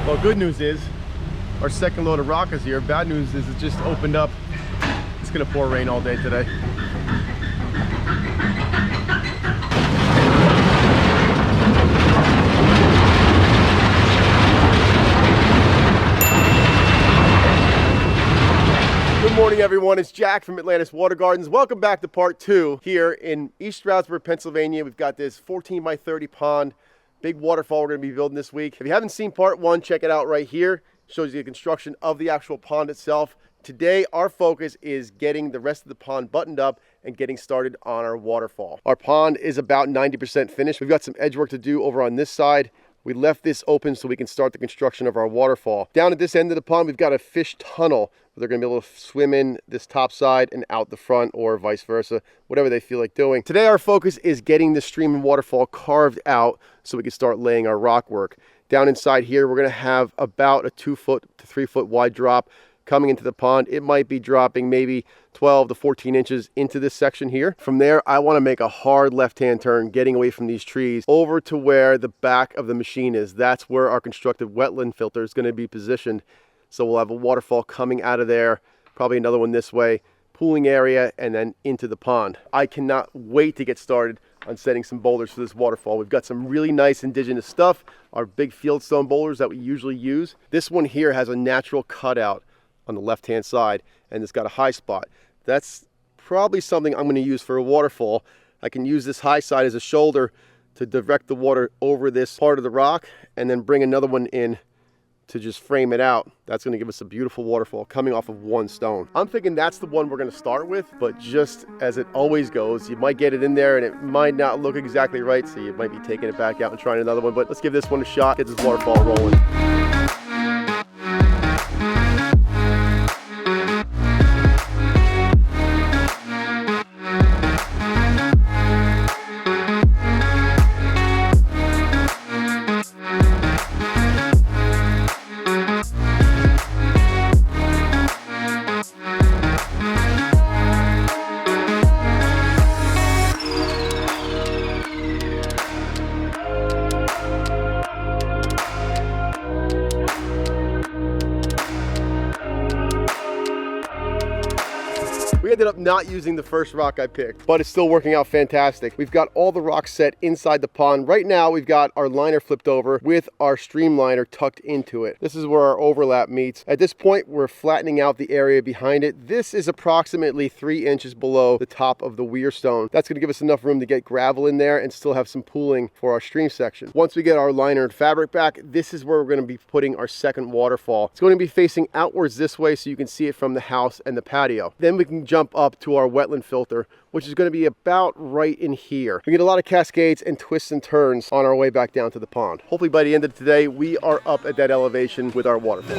Well, good news is our second load of rock is here. Bad news is it just opened up. It's gonna pour rain all day today. Good morning, everyone. It's Jack from Atlantis Water Gardens. Welcome back to part 2 here in East Stroudsburg, Pennsylvania. We've got this 14 by 30 pond, big waterfall we're going to be building this week. If you haven't seen part 1, check it out right here. It shows you the construction of the actual pond itself. Today, our focus is getting the rest of the pond buttoned up and getting started on our waterfall. Our pond is about 90% finished. We've got some edge work to do over on this side. We left this open so we can start the construction of our waterfall. Down at this end of the pond, we've got a fish tunnel where they're gonna be able to swim in this top side and out the front, or vice versa, whatever they feel like doing. Today, our focus is getting the stream and waterfall carved out so we can start laying our rock work. Down inside here, we're gonna have about a 2 foot to 3 foot wide drop coming into the pond. It might be dropping maybe 12 to 14 inches into this section here. From there, I want to make a hard left-hand turn, getting away from these trees over to where the back of the machine is. That's where our constructed wetland filter is going to be positioned. So we'll have a waterfall coming out of there, probably another one this way, pooling area, and then into the pond. I cannot wait to get started on setting some boulders for this waterfall. We've got some really nice indigenous stuff, our big fieldstone boulders that we usually use. This one here has a natural cutout on the left hand side, and it's got a high spot. That's probably something I'm going to use for a waterfall. I can use this high side as a shoulder to direct the water over this part of the rock, and then bring another one in to just frame it out. That's going to give us a beautiful waterfall coming off of one stone. I'm thinking that's the one we're going to start with, but just as it always goes, you might get it in there and it might not look exactly right, so you might be taking it back out and trying another one. But let's give this one a shot, get this waterfall rolling. We ended up not using the first rock I picked, but it's still working out fantastic. We've got all the rocks set inside the pond. Right now, we've got our liner flipped over with our streamliner tucked into it. This is where our overlap meets. At this point, we're flattening out the area behind it. This is approximately 3 inches below the top of the weir stone. That's gonna give us enough room to get gravel in there and still have some pooling for our stream section. Once we get our liner and fabric back, this is where we're gonna be putting our second waterfall. It's going to be facing outwards this way so you can see it from the house and the patio. Then we can jump up to our wetland filter, which is going to be about right in here. We get a lot of cascades and twists and turns on our way back down to the pond. Hopefully by the end of today, we are up at that elevation with our waterfall.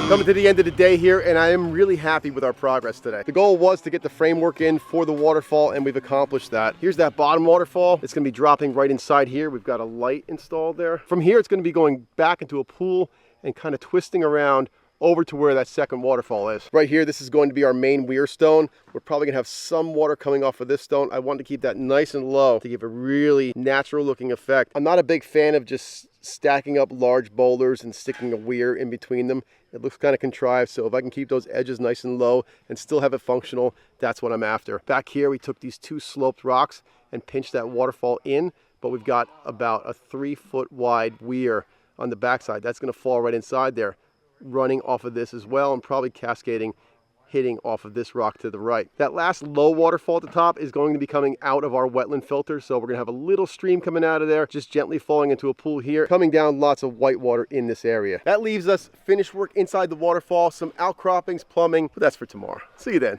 Coming to the end of the day here, and I am really happy with our progress today. The goal was to get the framework in for the waterfall, and we've accomplished that. Here's that bottom waterfall. It's gonna be dropping right inside here. We've got a light installed there. From here, it's gonna be going back into a pool and kind of twisting around over to where that second waterfall is. Right here, this is going to be our main weir stone. We're probably gonna have some water coming off of this stone. I want to keep that nice and low to give a really natural looking effect. I'm not a big fan of just stacking up large boulders and sticking a weir in between them. It looks kind of contrived, so if I can keep those edges nice and low and still have it functional, that's what I'm after. Back here, we took these 2 sloped rocks and pinched that waterfall in, but we've got about a 3 foot wide weir on the backside. That's gonna fall right inside there, running off of this as well, and probably cascading, hitting off of this rock to the right. That last low waterfall at the top is going to be coming out of our wetland filter, so we're gonna have a little stream coming out of there, just gently falling into a pool here, coming down lots of white water in this area. That leaves us finished work inside the waterfall, some outcroppings, plumbing, but that's for tomorrow. See you then.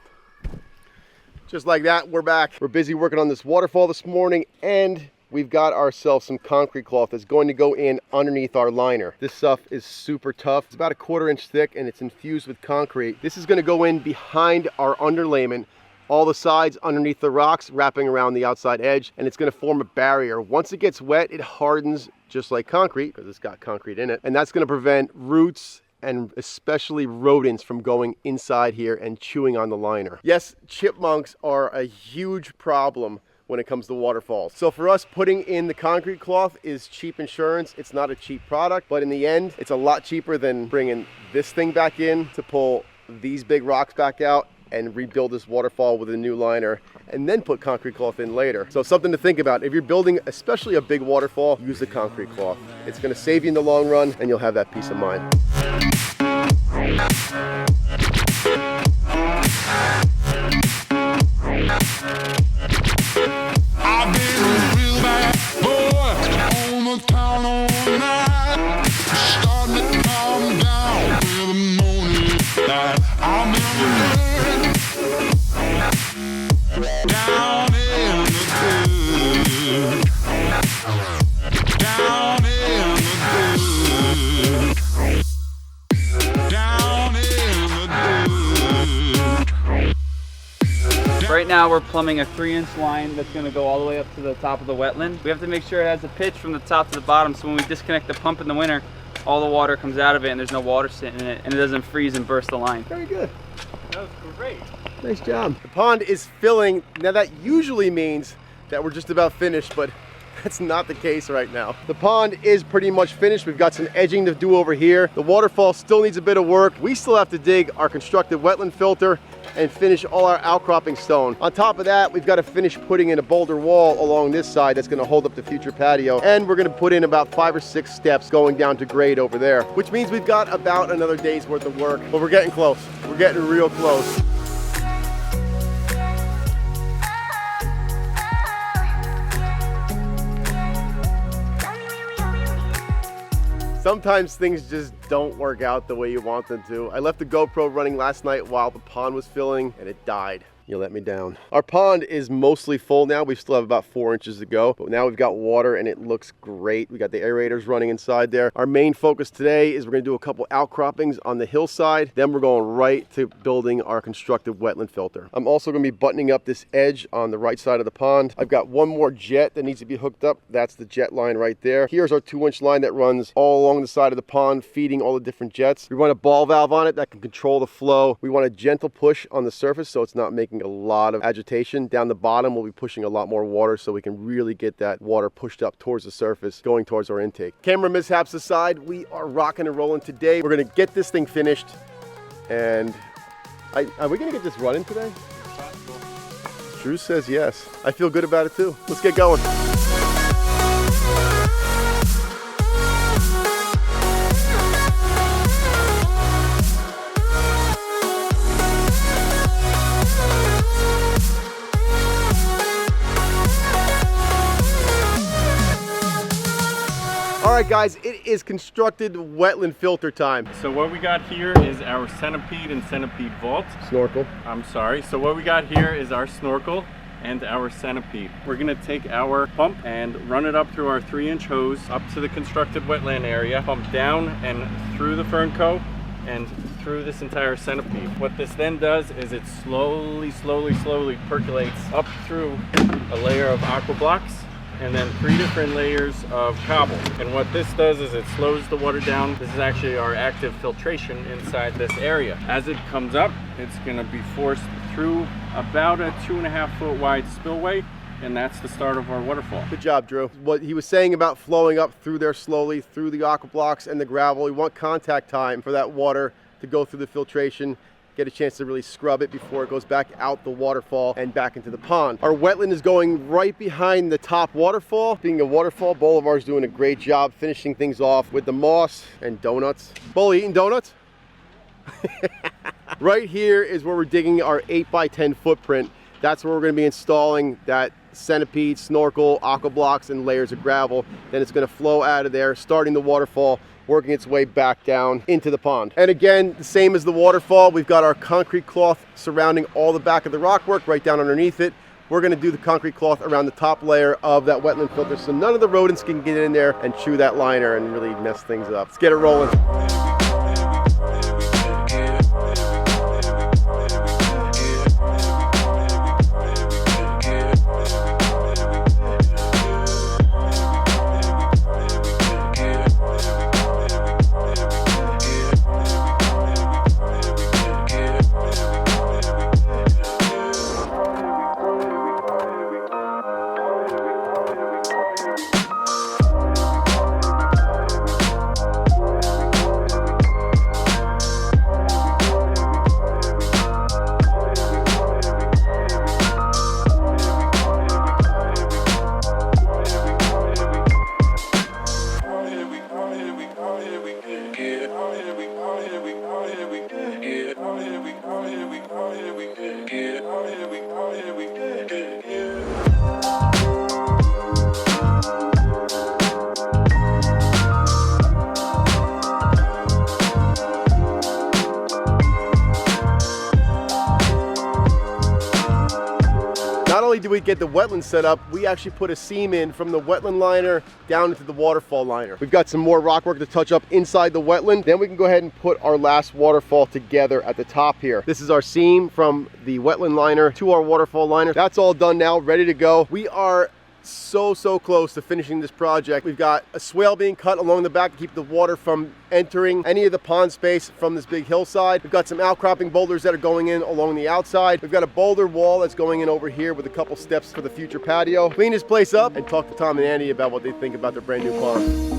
Just like that, we're back. We're busy working on this waterfall this morning, and we've got ourselves some concrete cloth that's going to go in underneath our liner. This stuff is super tough. It's about a 1/4 inch thick and it's infused with concrete. This is going to go in behind our underlayment, all the sides underneath the rocks, wrapping around the outside edge, and it's going to form a barrier. Once it gets wet, it hardens just like concrete because it's got concrete in it, and that's going to prevent roots and especially rodents from going inside here and chewing on the liner. Yes, chipmunks are a huge problem when it comes to waterfalls. So for us, putting in the concrete cloth is cheap insurance. It's not a cheap product, but in the end, it's a lot cheaper than bringing this thing back in to pull these big rocks back out and rebuild this waterfall with a new liner and then put concrete cloth in later. So something to think about. If you're building especially a big waterfall, use the concrete cloth. It's going to save you in the long run and you'll have that peace of mind. I've been a real bad boy on the town all night. Starting to calm down with the morning light. I'm in the dirt, down in the dirt, down in the dirt, down in the dirt. Right now we're plumbing a 3-inch line that's going to go all the way up to the top of the wetland. We have to make sure it has a pitch from the top to the bottom, so when we disconnect the pump in the winter, all the water comes out of it and there's no water sitting in it and it doesn't freeze and burst the line. Very good. That was great. Nice job. The pond is filling. Now that usually means that we're just about finished, but that's not the case right now. The pond is pretty much finished. We've got some edging to do over here. The waterfall still needs a bit of work. We still have to dig our constructed wetland filter and finish all our outcropping stone. On top of that, we've got to finish putting in a boulder wall along this side that's going to hold up the future patio. And we're going to put in about 5 or 6 steps going down to grade over there, which means we've got about another day's worth of work, but we're getting close. We're getting real close. Sometimes things just don't work out the way you want them to. I left the GoPro running last night while the pond was filling and it died. You let me down. Our pond is mostly full now. We still have about 4 inches to go, but now we've got water and it looks great. We got the aerators running inside there. Our main focus today is we're gonna do a couple outcroppings on the hillside. Then we're going right to building our constructed wetland filter. I'm also gonna be buttoning up this edge on the right side of the pond. I've got one more jet that needs to be hooked up. That's the jet line right there. Here's our 2-inch line that runs all along the side of the pond, feeding all the different jets. We run a ball valve on it that can control the flow. We want a gentle push on the surface so it's not making a lot of agitation. Down the bottom, we'll be pushing a lot more water so we can really get that water pushed up towards the surface, going towards our intake. Camera mishaps aside, we are rocking and rolling today. We're gonna get this thing finished, and are we gonna get this running today? Drew says yes. I feel good about it too. Let's get going. All right, guys, it is constructed wetland filter time. So what we got here is our centipede and centipede vault. Snorkel. I'm sorry. So what we got here is our snorkel and our centipede. We're gonna take our pump and run it up through our 3-inch hose up to the constructed wetland area, pump down and through the fern coat and through this entire centipede. What this then does is it slowly percolates up through a layer of aqua blocks and then 3 different layers of cobble. And what this does is it slows the water down. This is actually our active filtration inside this area. As it comes up, it's gonna be forced through about a 2.5 foot wide spillway, and that's the start of our waterfall. Good job, Drew. What he was saying about flowing up through there slowly, through the aqua blocks and the gravel, we want contact time for that water to go through the filtration, get a chance to really scrub it before it goes back out the waterfall and back into the pond. Our wetland is going right behind the top waterfall. Being a waterfall, Bolivar's doing a great job finishing things off with the moss and donuts. Boli, eating donuts? Right here is where we're digging our 8x10 footprint. That's where we're gonna be installing that centipede, snorkel, aqua blocks, and layers of gravel. Then it's gonna flow out of there, starting the waterfall, working its way back down into the pond. And again, the same as the waterfall, we've got our concrete cloth surrounding all the back of the rockwork right down underneath it. we're going to do the concrete cloth around the top layer of that wetland filter so none of the rodents can get in there and chew that liner and really mess things up. Let's get it rolling. Not only do we get the wetland set up, we actually put a seam in from the wetland liner down into the waterfall liner. We've got some more rock work to touch up inside the wetland. Then we can go ahead and put our last waterfall together at the top here. This is our seam from the wetland liner to our waterfall liner. That's all done now, ready to go. We are so close to finishing this project. We've got a swale being cut along the back to keep the water from entering any of the pond space from this big hillside. We've got some outcropping boulders that are going in along the outside. We've got a boulder wall that's going in over here with a couple steps for the future patio. Clean this place up and talk to Tom and Andy about what they think about their brand new pond.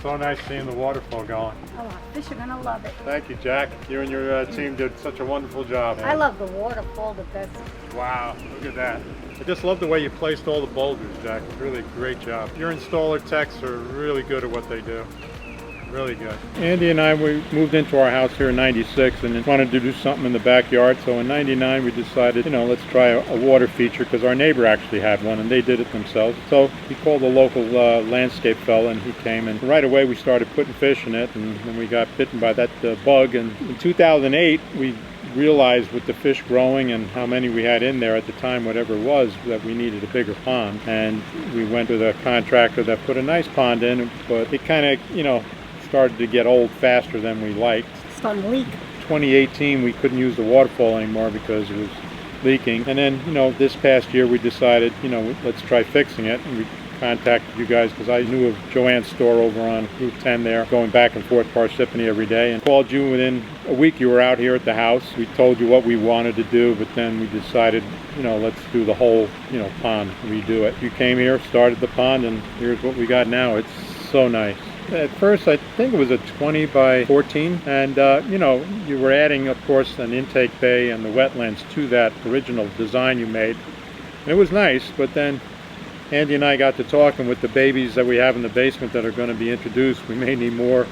So nice seeing the waterfall going. Oh, our fish are gonna love it. Thank you, Jack. You and your team did such a wonderful job. I love the waterfall the best. Wow, look at that. I just love the way you placed all the boulders, Jack. Really a great job. Your installer techs are really good at what they do. Really good. Andy and I, we moved into our house here in '96 and wanted to do something in the backyard. So in '99 we decided, let's try a water feature because our neighbor actually had one and they did it themselves. So we called the local landscape fella and he came and right away we started putting fish in it, and then we got bitten by that bug. And in 2008 we realized with the fish growing and how many we had in there at the time, whatever it was, that we needed a bigger pond. And we went to the contractor that put a nice pond in, but it kind of, started to get old faster than we liked. Starting to leak. 2018 we couldn't use the waterfall anymore because it was leaking. And then, this past year we decided, let's try fixing it. And we contacted you guys because I knew of Joanne's store over on Route 10 there, going back and forth Parsippany every day, and called you within a week. You were out here at the house. We told you what we wanted to do, but then we decided, let's do the whole, pond, redo it. You came here, started the pond, and here's what we got now. It's so nice. At first, I think it was a 20 by 14, and you were adding, of course, an intake bay and the wetlands to that original design you made. And it was nice, but then Andy and I got to talking with the babies that we have in the basement that are going to be introduced. We may need more.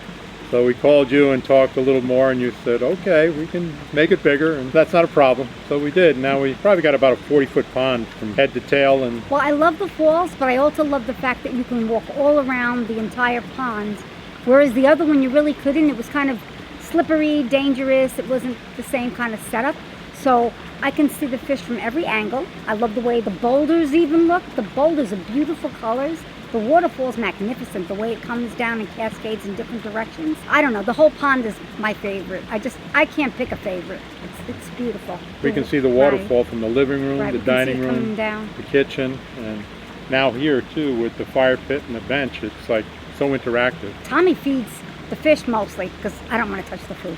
So we called you and talked a little more, and you said, okay, we can make it bigger, and that's not a problem. So we did. Now we probably got about a 40-foot pond from head to tail. And well, I love the falls, but I also love the fact that you can walk all around the entire pond, whereas the other one you really couldn't. It was kind of slippery, dangerous. It wasn't the same kind of setup. So I can see the fish from every angle. I love the way the boulders even look. The boulders are beautiful colors. The waterfall's magnificent, the way it comes down and cascades in different directions. I don't know, the whole pond is my favorite. I can't pick a favorite. It's beautiful. We can see the waterfall from the living room, Right, the we can see dining it coming room, down. the kitchen, and now here too with the fire pit and the bench. It's like so interactive. Tommy feeds the fish mostly, because I don't want to touch the food.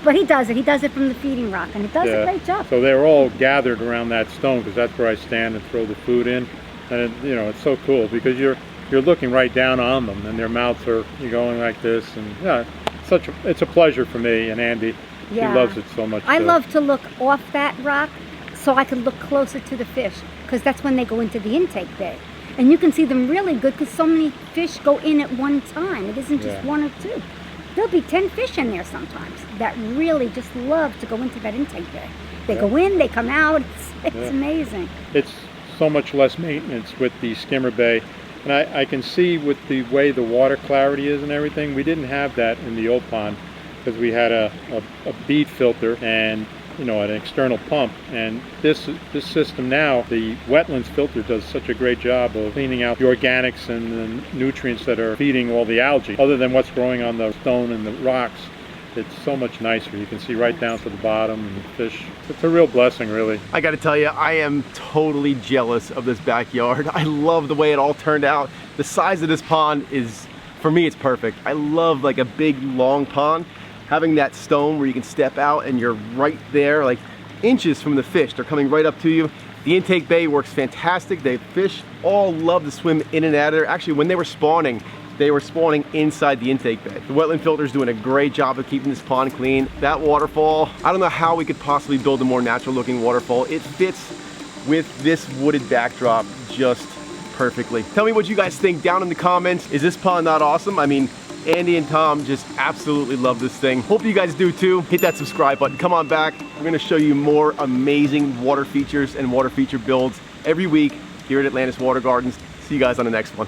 But he does it. He does it from the feeding rock, and he does a great job. So they're all gathered around that stone because that's where I stand and throw the food in. And you know, it's so cool because you're looking right down on them, and their mouths are going like this, and yeah, it's a pleasure for me and Andy. Yeah. She loves it so much. I too. love to look off that rock so I can look closer to the fish, because that's when they go into the intake bay. And you can see them really good because so many fish go in at one time. It isn't just one or two. There'll be 10 fish in there sometimes that really just love to go into that intake bay. They go in, they come out. It's amazing. It's so much less maintenance with the skimmer bay. And I can see with the way the water clarity is and everything, we didn't have that in the old pond because we had a bead filter and an external pump. And this system now, the wetlands filter, does such a great job of cleaning out the organics and the nutrients that are feeding all the algae, other than what's growing on the stone and the rocks. It's so much nicer. You can see right down to the bottom and the fish. It's a real blessing, really. I gotta tell you, I am totally jealous of this backyard. I love the way it all turned out. The size of this pond is, for me, it's perfect. I love like a big, long pond. Having that stone where you can step out and you're right there, like inches from the fish. They're coming right up to you. The intake bay works fantastic. The fish all love to swim in and out of there. Actually, when they were spawning inside the intake bay. The wetland filter's doing a great job of keeping this pond clean. That waterfall, I don't know how we could possibly build a more natural looking waterfall. It fits with this wooded backdrop just perfectly. Tell me what you guys think down in the comments. Is this pond not awesome? I mean, Andy and Tom just absolutely love this thing. Hope you guys do too. Hit that subscribe button. Come on back. We're gonna show you more amazing water features and water feature builds every week here at Atlantis Water Gardens. See you guys on the next one.